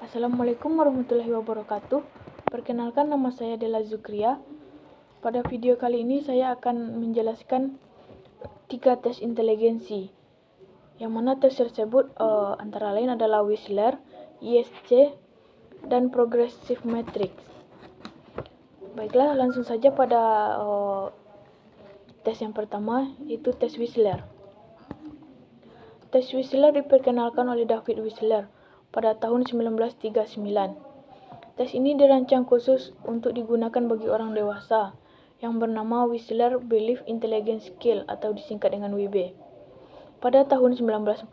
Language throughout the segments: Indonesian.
Assalamualaikum warahmatullahi wabarakatuh. Perkenalkan, nama saya Della Zukria. Pada video kali ini saya akan menjelaskan 3 tes inteligensi. Yang mana tes tersebut antara lain adalah Wechsler, ISC, dan Progressive Matrix. Baiklah, langsung saja pada tes yang pertama, yaitu tes Wechsler. Tes Wechsler diperkenalkan oleh David Wechsler pada tahun 1939. Tes ini dirancang khusus untuk digunakan bagi orang dewasa yang bernama Wechsler Belief Intelligence Scale atau disingkat dengan WB. Pada tahun 1949,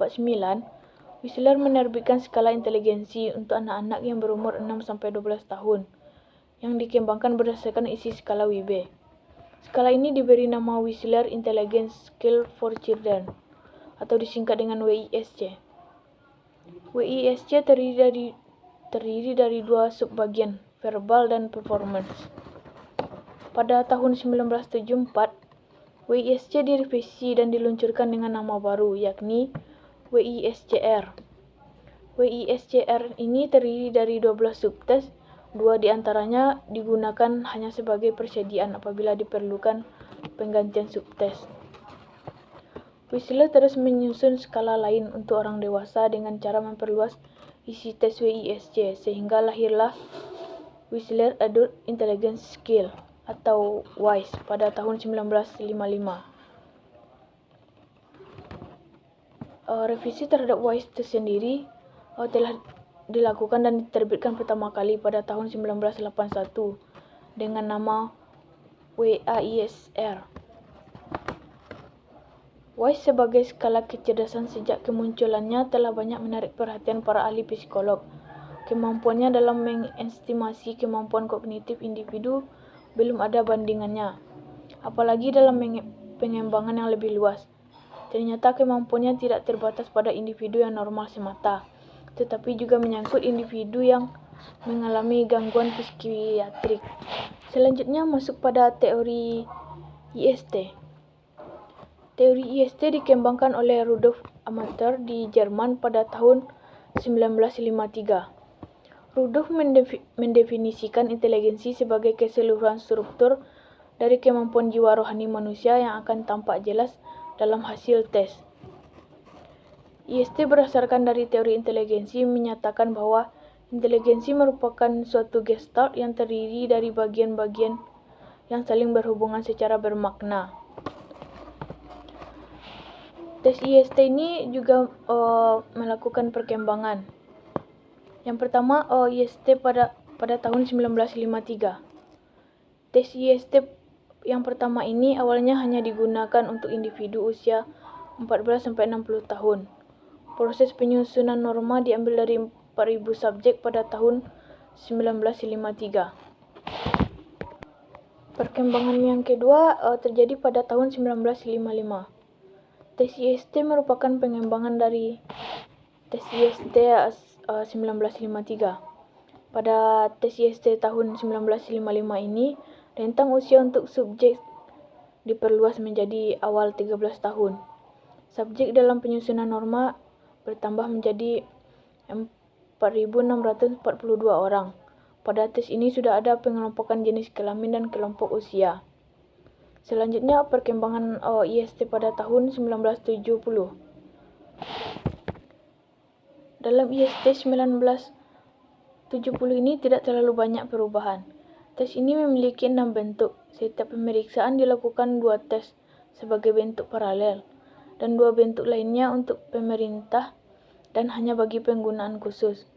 Wechsler menerbitkan skala inteligensi untuk anak-anak yang berumur 6-12 tahun yang dikembangkan berdasarkan isi skala WB. Skala ini diberi nama Wechsler Intelligence Scale for Children atau disingkat dengan WISC. WISC terdiri dari 2 subbagian, verbal dan performance. Pada tahun 1974, WISC direvisi dan diluncurkan dengan nama baru, yakni WISCR. WISCR ini terdiri dari 12 subtes, 2 diantaranya digunakan hanya sebagai persediaan apabila diperlukan penggantian subtes. Wechsler terus menyusun skala lain untuk orang dewasa dengan cara memperluas isi tes WISC sehingga lahirlah Wechsler Adult Intelligence Scale atau WISE pada tahun 1955. Revisi terhadap WISE tersendiri telah dilakukan dan diterbitkan pertama kali pada tahun 1981 dengan nama WAISR. WISE sebagai skala kecerdasan sejak kemunculannya telah banyak menarik perhatian para ahli psikolog. Kemampuannya dalam mengestimasi kemampuan kognitif individu belum ada bandingannya, apalagi dalam pengembangan yang lebih luas. Ternyata kemampuannya tidak terbatas pada individu yang normal semata, tetapi juga menyangkut individu yang mengalami gangguan psikiatrik. Selanjutnya masuk pada teori IST. Teori IST dikembangkan oleh Rudolf Amateur di Jerman pada tahun 1953. Rudolf mendefinisikan inteligensi sebagai keseluruhan struktur dari kemampuan jiwa rohani manusia yang akan tampak jelas dalam hasil tes. IST berdasarkan dari teori inteligensi menyatakan bahwa inteligensi merupakan suatu gestalt yang terdiri dari bagian-bagian yang saling berhubungan secara bermakna. Tes IST ini juga melakukan perkembangan. Yang pertama, IST pada tahun 1953. Tes IST yang pertama ini awalnya hanya digunakan untuk individu usia 14-60 tahun. Proses penyusunan norma diambil dari 4.000 subjek pada tahun 1953. Perkembangan yang kedua terjadi pada tahun 1955. Tes IST merupakan pengembangan dari tes IST 1953. Pada tes IST tahun 1955 ini, rentang usia untuk subjek diperluas menjadi awal 13 tahun. Subjek dalam penyusunan norma bertambah menjadi 4.642 orang. Pada tes ini sudah ada pengelompokan jenis kelamin dan kelompok usia. Selanjutnya, perkembangan IST pada tahun 1970. Dalam IST 1970 ini tidak terlalu banyak perubahan. Tes ini memiliki 6 bentuk. Setiap pemeriksaan dilakukan 2 tes sebagai bentuk paralel dan 2 bentuk lainnya untuk pemerintah dan hanya bagi penggunaan khusus.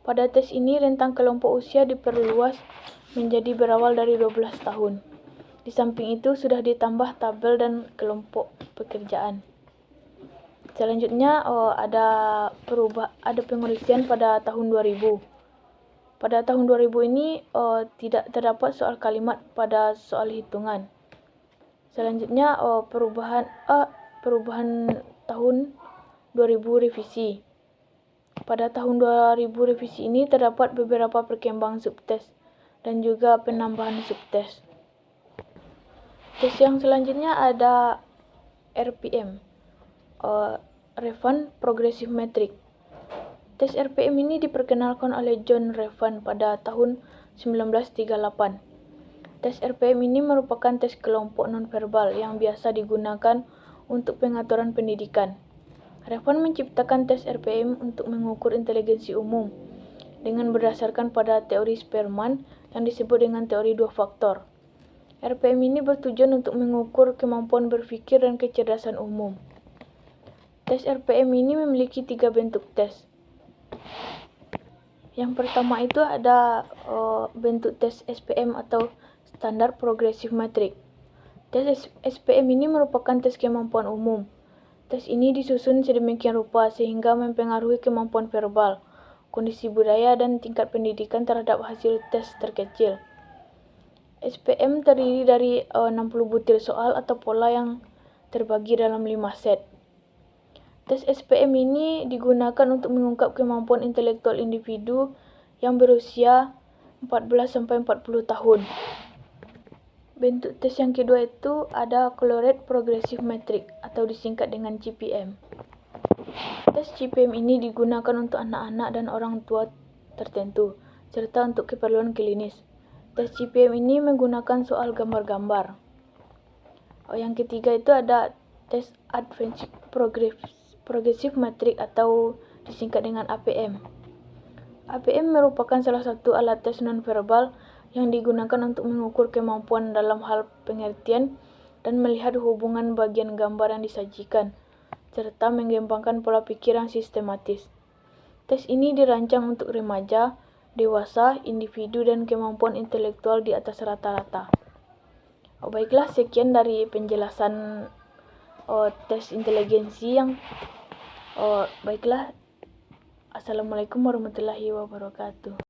Pada tes ini rentang kelompok usia diperluas menjadi berawal dari 12 tahun. Di samping itu sudah ditambah tabel dan kelompok pekerjaan. Selanjutnya ada pengoreksian pada tahun 2000. Pada tahun 2000 ini tidak terdapat soal kalimat pada soal hitungan. Selanjutnya perubahan tahun 2000 revisi. Pada tahun 2000 revisi ini terdapat beberapa perkembangan subtes dan juga penambahan subtes. Tes yang selanjutnya ada RPM, Revant Progressive Matrix. Tes RPM ini diperkenalkan oleh John Revan pada tahun 1938. Tes RPM ini merupakan tes kelompok nonverbal yang biasa digunakan untuk pengaturan pendidikan. Revan menciptakan tes RPM untuk mengukur inteligensi umum dengan berdasarkan pada teori Spearman yang disebut dengan teori dua faktor. RPM ini bertujuan untuk mengukur kemampuan berpikir dan kecerdasan umum. Tes RPM ini memiliki 3 bentuk tes. Yang pertama itu ada bentuk tes SPM atau Standar Progressive Matrix. Tes SPM ini merupakan tes kemampuan umum. Tes ini disusun sedemikian rupa sehingga mempengaruhi kemampuan verbal, kondisi budaya, dan tingkat pendidikan terhadap hasil tes terkecil. SPM terdiri dari 60 butir soal atau pola yang terbagi dalam 5 set. Tes SPM ini digunakan untuk mengungkap kemampuan intelektual individu yang berusia 14-40 tahun. Bentuk tes yang kedua itu ada Colored Progressive Matrix atau disingkat dengan CPM. Tes CPM ini digunakan untuk anak-anak dan orang tua tertentu, serta untuk keperluan klinis. Tes CPM ini menggunakan soal gambar-gambar. Yang ketiga itu ada tes Advanced Progressive Matrix atau disingkat dengan APM. APM merupakan salah satu alat tes nonverbal yang digunakan untuk mengukur kemampuan dalam hal pengertian dan melihat hubungan bagian gambar yang disajikan, serta mengembangkan pola pikir yang sistematis. Tes ini dirancang untuk remaja, dewasa, individu, dan kemampuan intelektual di atas rata-rata. Baiklah, sekian dari penjelasan tes inteligensi yang baiklah. Assalamualaikum warahmatullahi wabarakatuh.